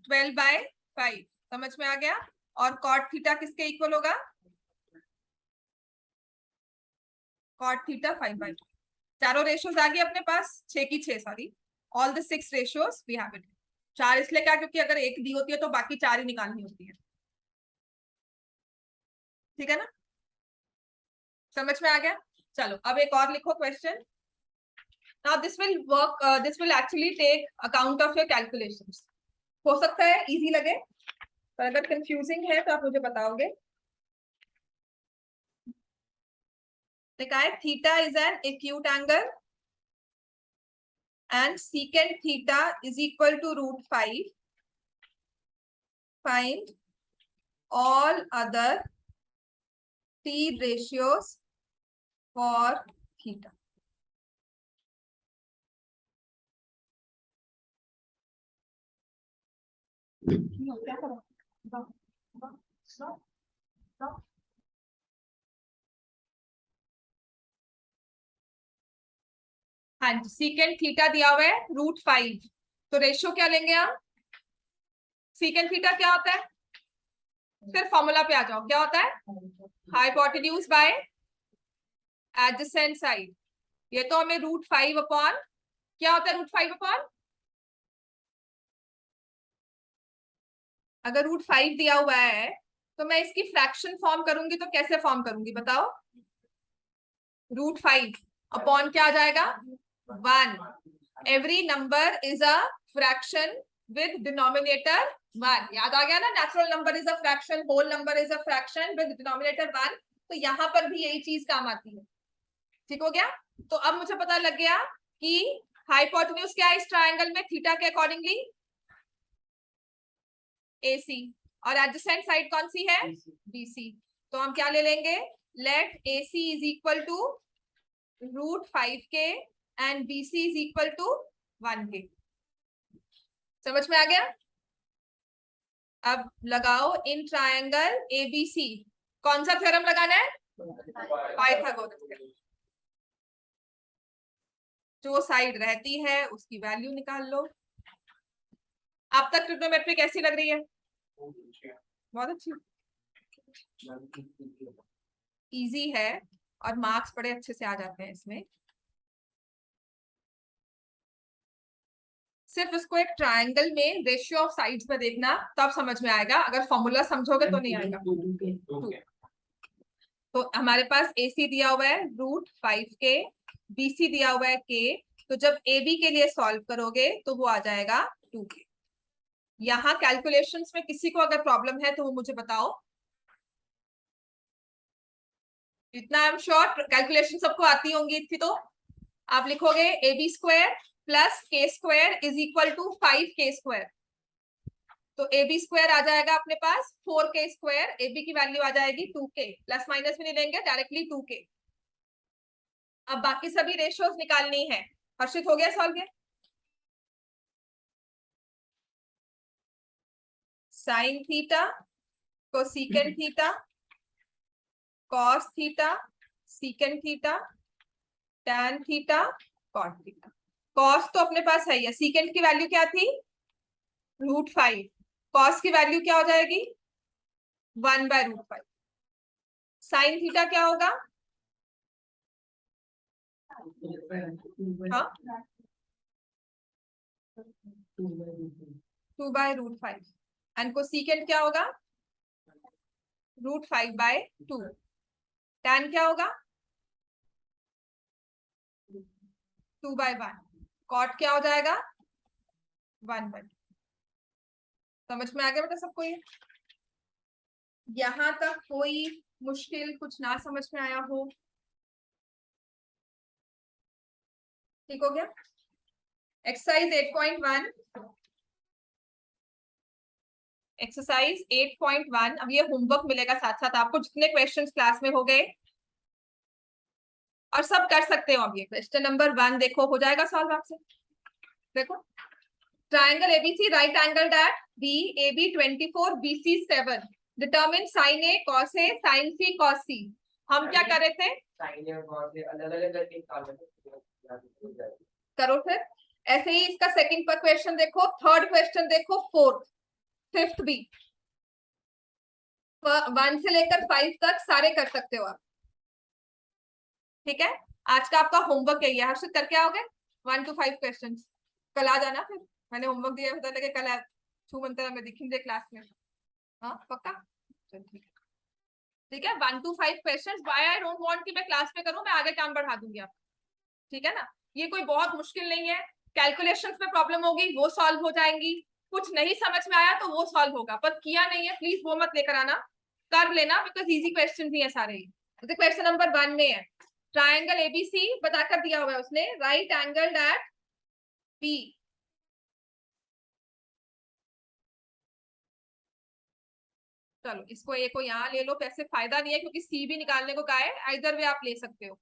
12/5. समझ में आ गया? और cot थीटा किसके इक्वल होगा? Cot theta 5/2। चारों रेशियोज आ गई अपने पास, 6 की 6, sorry, all the 6 ratios we have it. 4 इसलिए क्या, क्योंकि अगर एक दी होती है तो बाकी 4 ही निकालनी होती है। ठीक है ना, समझ में आ गया। चलो अब एक और लिखो question. Now this will work, this will actually take account of your calculations. हो सकता है इजी लगे, पर अगर कंफ्यूजिंग है तो आप मुझे बताओगे। लिखा है theta is an acute angle and secant theta is equal to √5. Find all other t ratios for theta. हाँ जी, सीकेंट थीटा दिया हुआ है √5, तो रेशियो क्या लेंगे आप? सीकेंट थीटा क्या होता है, फिर फॉर्मूला पे आ जाओ, क्या होता है? Hypotenuse by adjacent side. ये तो हमें √5 अपॉन, क्या होता है √5 अपॉन? अगर √5 दिया हुआ है तो मैं इसकी फ्रैक्शन फॉर्म करूंगी तो कैसे फॉर्म करूंगी बताओ? √5 अपॉन क्या आ जाएगा? 1। Every number is a fraction with denominator 1। याद आ गया ना, natural number is a fraction, whole number is a fraction with denominator 1। तो यहां पर भी यही चीज काम आती है। ठीक हो गया। तो अब मुझे पता लग गया कि हाइपोटेन्यूज क्या है इस ट्रायंगल में थीटा के अकॉर्डिंगली? AC। और एडजेसेंट साइड कौन सी है? BC। तो हम क्या ले लेंगे? Let AC is equal to √5K and BC is equal to 1K। समझ में आ गया। अब लगाओ इन ट्रायंगल ABC, कौन सा थ्योरम लगाना है? पाइथागोरस। जो साइड रहती है उसकी वैल्यू निकाल लो। अब तक ट्रिग्नोमेट्री कैसी लग रही है? बहुत अच्छी, इजी है और मार्क्स बड़े अच्छे से आ जाते हैं इसमें। सिर्फ इसको एक ट्रायंगल में रेशियो ऑफ साइड्स में देखना तो आप समझ में आएगा, अगर फॉर्मूला समझोगे तो नहीं आएगा। तो हमारे पास AC दिया हुआ है √5K, BC दिया हुआ है K। तो जब AB के लिए सॉल्व करोगे तो वो आ जाएगा 2K। यहाँ कैलकुलेशंस में किसी को अगर प्रॉब्लम है तो वो मुझे बताओ। इतना आई एम श्योर कैलकुलेशन सबको आती होंगी इतनी। तो आप लिखोगे AB² plus K² is equal to 5K²। तो AB² आ जाएगा अपने पास 4K²। AB की वैल्यू आ जाएगी 2K, प्लस माइनस भी नहीं लेंगे, डायरेक्टली 2K। अब बाकी सभी रेशियोज निकालनी है। हर्षित हो गया solve? Sine theta, cosecant theta, cos theta, secant theta, tan theta, cot theta. Cos तो अपने पास है, सीकेंट की वैल्यू क्या थी? √5। कॉस की वैल्यू क्या हो जाएगी? 1/√5। साइन थीटा क्या होगा? हाँ, 2/√5। एंड कोसेकेंट क्या होगा? √5/2। टैन क्या होगा? 2/1। कॉट क्या हो जाएगा? 1/2। समझ में आ गया बेटा सबको? ये यहां तक कोई मुश्किल कुछ ना समझ में आया हो? ठीक हो गया। एक्सरसाइज 8.1। एक्सरसाइज 8.1। अब ये होमवर्क मिलेगा साथ साथ आपको, जितने क्वेश्चंस क्लास में हो गए और सब कर सकते हो। अब ये क्वेश्चन नंबर 1 देखो, हो जाएगा सॉल्व आपसे। देखो, triangle ABC right angled eight BAB 24 BC 7। Determine sin A cos A sin C cos C। हम क्या कर रहे थे? करो फिर। ऐसे ही इसका सेकंड पर क्वेश्चन देखो, थर्ड क्वेश्चन देखो, फोर्थ, फिफ्थ भी। 1 से लेकर 5 तक सारे कर सकते हो आप। ठीक है, आज का आपका होमवर्क यही है। हर्षित करके आओगे 1 to 5 क्वेश्चन, कल आ जाना फिर। मैंने होमवर्क दिया पता लगे कल छू मंत्र में दिखेंगे क्लास में। हाँ पक्का, चल ठीक है। ठीक है, 1 to 5 question. Why I don't want कि मैं क्लास में करूं, मैं आगे काम बढ़ा दूंगी आप, ठीक है ना। ये कोई बहुत मुश्किल नहीं है। कैलकुलेशंस में प्रॉब्लम होगी वो सॉल्व हो जाएंगी, कुछ नहीं समझ में आया तो वो सॉल्व होगा, पर किया नहीं है प्लीज वो मत लेकर आना, कर लेना बिकॉज इजी क्वेश्चन ही है सारे ही। जैसे क्वेश्चन नंबर 1 में है ट्राइंगल एबीसी बताकर दिया हुआ है उसने, राइट एंगल एट बी। चलो इसको ए को यहाँ ले लो, पैसे फायदा नहीं है क्योंकि सी भी निकालने को कहा है, इधर वे आप ले सकते हो।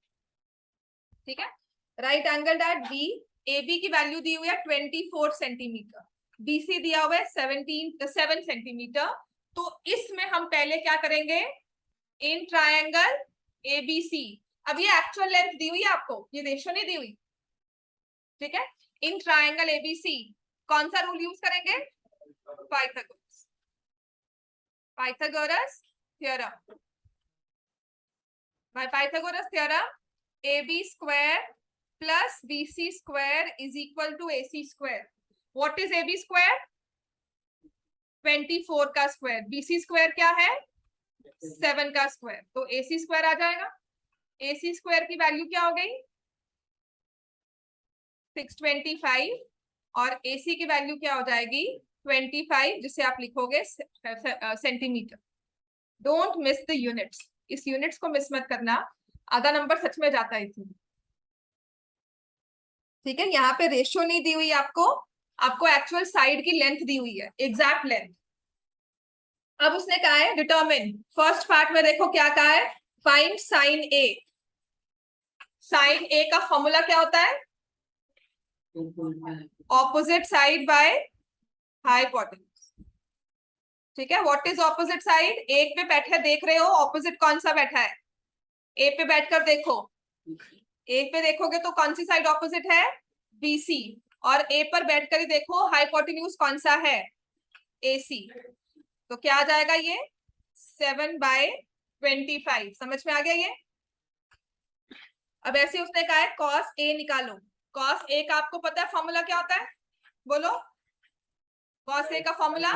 ठीक है, right angle at B, A B की वैल्यू दी हुई है 24 सेंटीमीटर, बीसी दिया हुआ है 7 सेंटीमीटर। तो इसमें हम पहले क्या करेंगे, इन ट्रायंगल एबीसी, अब ये एक्चुअल लेंथ दी हुई है आपको, ये रेशो नहीं दी हुई, ठीक है। इन ट्रायंगल एबीसी कौन सा रूल यूज करेंगे, Pythagoras, Pythagoras theorem. Bye Pythagoras theorem AB square plus BC square is equal to AC square. What is AB square? 24 का स्क्वायर, BC स्क्वायर क्या है 7 का स्क्वायर, तो AC स्क्वायर आ जाएगा। AC square की वैल्यू क्या हो गई 625 और AC की वैल्यू क्या हो जाएगी 25, जिसे आप लिखोगे centimetre. Don't miss the units, इस यूनिट्स को मिस मत करना, आधा नंबर सच में जाता है इसमें। ठीक है, यहाँ पे रेशियो नहीं दी हुई आपको, आपको एक्चुअल साइड की लेंथ दी हुई है, एग्जैक्ट लेंथ। अब उसने कहा है डिटरमिन, फर्स्ट पार्ट में देखो क्या कहा है, फाइंड साइन ए। साइन ए का फॉर्मूला क्या होता है, ऑपोजिट साइड बाय हाइपोटेन्यूज। ठीक है, व्हाट इज ऑपोजिट साइड, एक पे बैठे देख रहे हो, ऑपोजिट कौन सा बैठा है, ए पे बैठकर देखो, ए पे देखोगे तो कौन सी साइड ऑपोजिट है बीसी, और ए पर बैठकर ही देखो हाइपोटेन्यूज कौन सा है एसी, तो क्या आ जाएगा ये 7/25। समझ में आ गया ये। अब ऐसे उसने कहा है कॉस ए निकालो, कॉस ए का आपको पता है फॉर्मूला क्या होता है, बोलो कॉस ए का फॉर्मूला,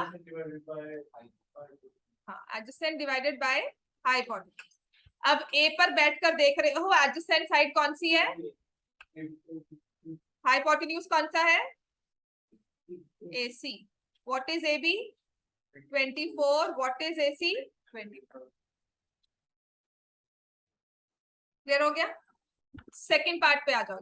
हाँ एडजेसेंट डिवाइडेड बाय हाइपोटेन्यूज। अब ए पर बैठकर देख रहे हो, एडजेसेंट साइड कौन सी है, हाइपोटेन्यूज कौन सा है AC। What is AB 24, what is AC 24। Clear हो गया। सेकंड पार्ट पे आ जाओ।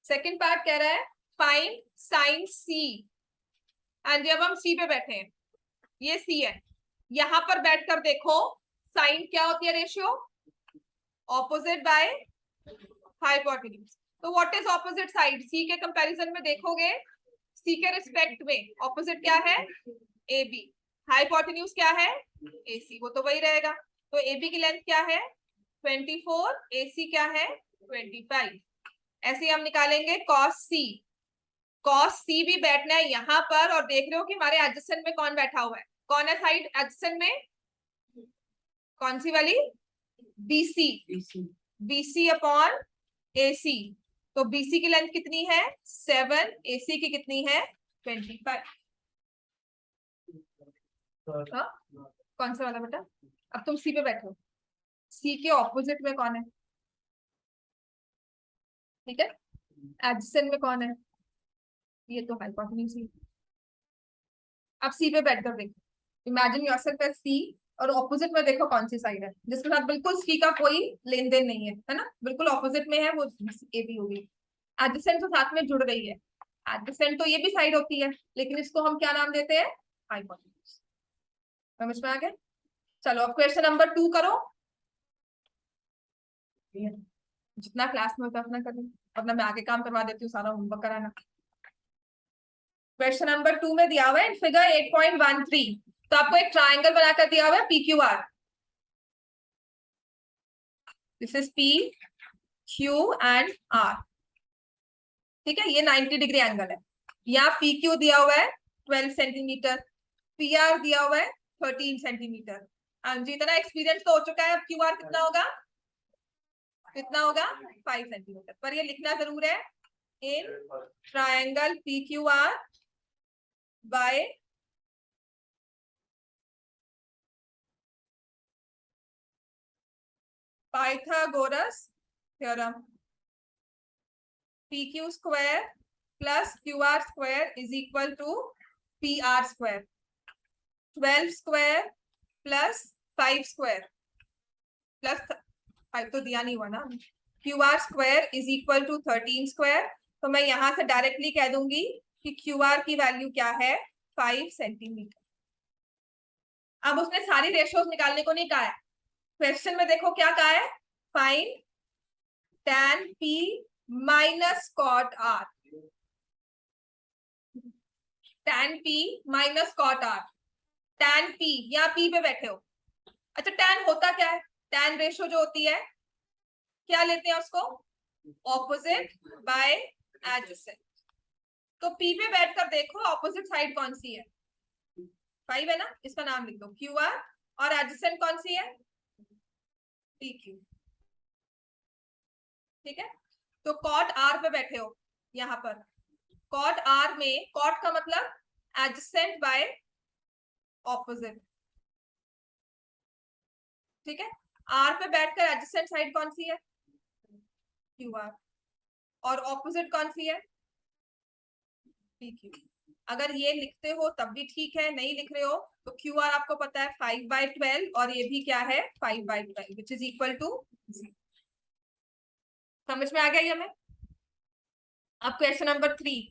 सेकंड पार्ट कह रहा है फाइंड साइन C, एंड जब हम C पे बैठे हैं, ये C है, यहां पर बैठकर देखो साइन क्या होती है रेशियो, ऑपोजिट बाय हाइपोटेन्यूज। तो what is opposite side, C के कंपैरिजन में देखोगे, C के रिस्पेक्ट में ऑपोजिट क्या है AB, हाइपोटेन्यूज क्या है AC, वो तो वही रहेगा। तो AB की लेंथ क्या है 24, AC क्या है 25। ऐसे हम निकालेंगे cos C, cos C भी बैठना है यहाँ पर, और देख रहे हो कि हमारे एडजेसेंट में कौन बैठा हुआ है, कौन है साइड एडजेसेंट में, कौन सी वाली BC, BC अपॉन AC। तो BC की लेंथ कितनी है 7, AC की कितनी है 25। हाँ कौन सा वाला बेटा, अब तुम C पे बैठो, C के ऑपोजिट में कौन है, ठीक है, एडजेसेंट में कौन है, ये तो हाइपोटेन्यूज है। अब C पे बैठकर देखो, इमेजिन योरसेल्फ एज C, और ऑपोजिट में देखो कौन सी साइड है जिसके साथ बिल्कुल C का कोई लेन देन नहीं है ना, बिल्कुल ऑपोजिट में है, वो A भी होगी। एडजेसेंट तो साथ में जुड़ रही है, एडजेसेंट तो ये भी साइड होती है, लेकिन इसको हम क्या नाम देते हैं हाइपोटेन्यूज। समझ में आ गया। चलो अब क्वेश्चन नंबर 2 करो, जितना क्लास में होता है अपना करें, वरना मैं आगे काम करवा देती हूँ, सारा होमवर्क कराना। क्वेश्चन नंबर 2 में दिया हुआ है फिगर 8.13, तो आपको एक ट्राइंगल बनाकर दिया हुआ है PQR, this is P Q and R। ठीक है, ये 90 डिग्री एंगल है, यहाँ PQ दिया हुआ है 12 सेंटीमीटर, PR दिया हुआ है 13 सेंटीमीटर, हाँ जी, इतना एक्सपीरियंस तो हो चुका है। अब क्यू आर कितना होगा 5 सेंटीमीटर, पर ये लिखना जरूर है, in triangle P Q R by Pythagoras theorem, P Q square plus Q R square is equal to P R square, 12 square plus 5 square plus 5 तो दिया नहीं हुआ ना, Q R square is equal to 13 square. तो मैं यहां से directly कह दूंगी कि क्यू आर की वैल्यू क्या है 5 सेंटीमीटर। अब उसने सारी रेशियोज निकालने को नहीं कहा है, क्वेश्चन में देखो क्या कहा है, find tan p minus cot r, tan p minus cot r, tan p या p पे बैठे हो। अच्छा tan होता क्या है, tan रेशियो जो होती है क्या लेते हैं उसको, ऑपोजिट बाय एडजेसेंट। तो p पे बैठकर देखो ऑपोजिट साइड कौन सी है, 5 है ना, इसका नाम लिख दो क्यू आर, और एडजेसेंट कौन सी है पी क्यू। ठीक है, तो कॉट आर पे बैठे हो यहां पर, कॉट आर में कॉट का मतलब एडजेसेंट बाय ऑपोजिट। ठीक है, आर पे बैठकर एडजेसेंट साइड कौन सी है क्यू आर, और ऑपोजिट कौन सी है पी क्यू। अगर ये लिखते हो तब भी ठीक है, नहीं लिख रहे हो तो क्यू आर आपको पता है 5/12 और ये भी क्या है 5/12 विच इज इक्वल टू 0। समझ में आ गया ये हमें। अब क्वेश्चन नंबर 3,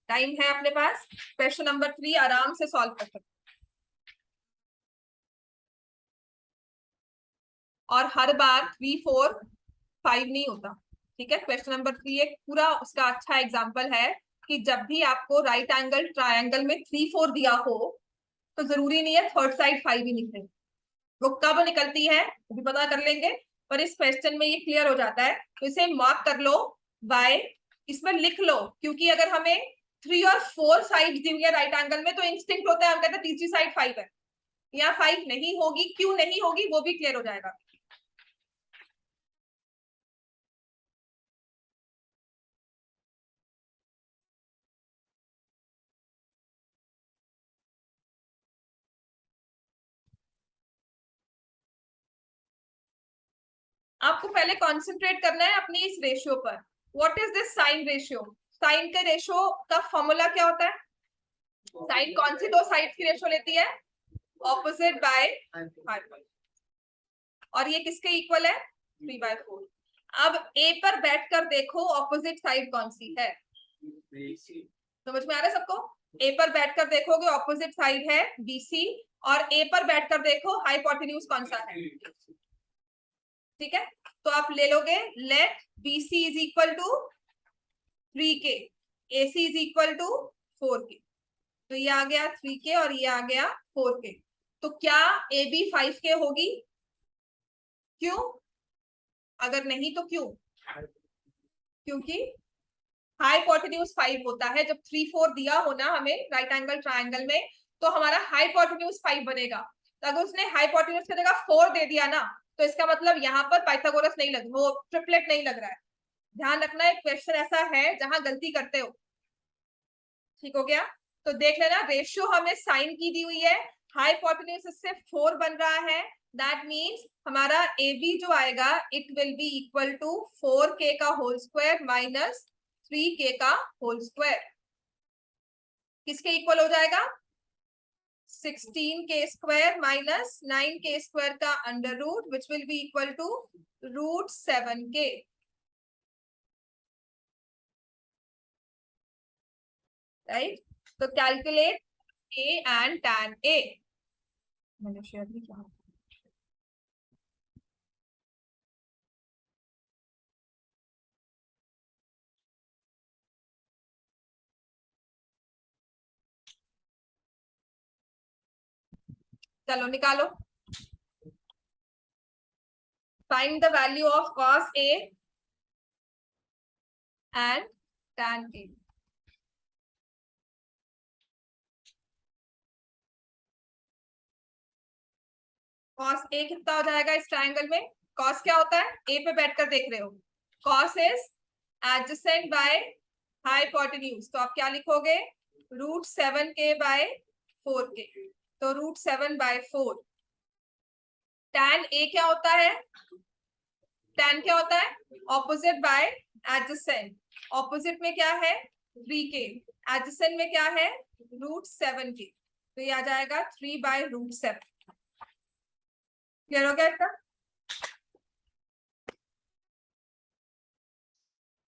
टाइम है अपने पास, क्वेश्चन नंबर 3 आराम से सॉल्व कर सकते, और हर बार 3 4 5 नहीं होता। ठीक है, क्वेश्चन नंबर 3 एक पूरा उसका अच्छा एग्जांपल है कि जब भी आपको राइट एंगल ट्रायंगल में 3 4 दिया हो तो जरूरी नहीं है थर्ड साइड 5 ही निकले, वो कब निकलती है वो भी पता कर लेंगे, पर इस क्वेश्चन में ये क्लियर हो जाता है। तो इसे मार्क कर लो बाय, इसमें लिख लो, क्योंकि अगर हमें 3 और 4 साइड दी हुई है राइट एंगल में तो इंस्टिंक्ट होता है हम कहते हैं तीसरी साइड 5 है, या 5 नहीं होगी, क्यों नहीं होगी वो भी क्लियर हो जाएगा। आपको पहले कॉन्सेंट्रेट करना है अपनी इस रेशियो पर। What is this sine ratio, sine के रेशियो का फॉर्मूला क्या होता है, साइन कौन सी दो साइड की रेशियो लेती है, ऑपोजिट बाय हाइपोटेन्यूज, और ये किसके इक्वल है 3/4। अब ए पर बैठकर देखो ऑपोजिट साइड कौन सी है, समझ में आ रहा है सबको, ए पर बैठकर देखोगे ऑपोजिट साइड है बीसी, और ए पर बैठकर देखो हाइपोटेन्यूज कौन सा है। ठीक है, तो आप ले लोगे let BC is equal to 3k, AC is equal to 4k, तो ये आ गया 3k और ये आ गया 4k। तो क्या AB 5k होगी, क्यों, अगर नहीं तो क्यों, क्योंकि हाइपोटेन्यूज 5 होता है, जब 3 4 दिया हो ना हमें राइट एंगल ट्रायंगल में तो हमारा हाइपोटेन्यूज 5 बनेगा। तो अगर उसने हाइपोटेन्यूज की जगह 4 दे दिया ना तो इसका मतलब यहाँ पर पाइथागोरस नहीं लग, वो ट्रिपलेट नहीं लग रहा है। ध्यान रखना, एक क्वेश्चन ऐसा है जहां गलती करते हो। ठीक हो गया, तो देख लेना रेशियो हमें साइन की दी हुई है, हाइपोटेन्यूज इससे 4 बन रहा है, दैट मींस हमारा ए बी जो आएगा it will be equal to 4k का होल स्क्वायर माइनस 3k का होल स्क्वायर। किसके इक्वल हो जाएगा 16k square minus 9k square का under root which will be equal to √7k। Right, तो calculate a and tan a, मैंने share भी किया। चलो निकालो, find the value of cos A and tan A। Cos A कितना हो जाएगा इस ट्राइंगल में? कॉस क्या होता है? ए पे बैठकर देख रहे हो, cos is adjacent by hypotenuse, तो आप क्या लिखोगे? √7k/4k, तो √7/4। tan ए क्या होता है? tan क्या होता है? ऑपोजिट बाय एडजेसेंट, ऑपोजिट में क्या है? 3k, एडजेसेंट में क्या है? √7k, तो ये आ जाएगा 3/√7। क्लियर हो गया इतना?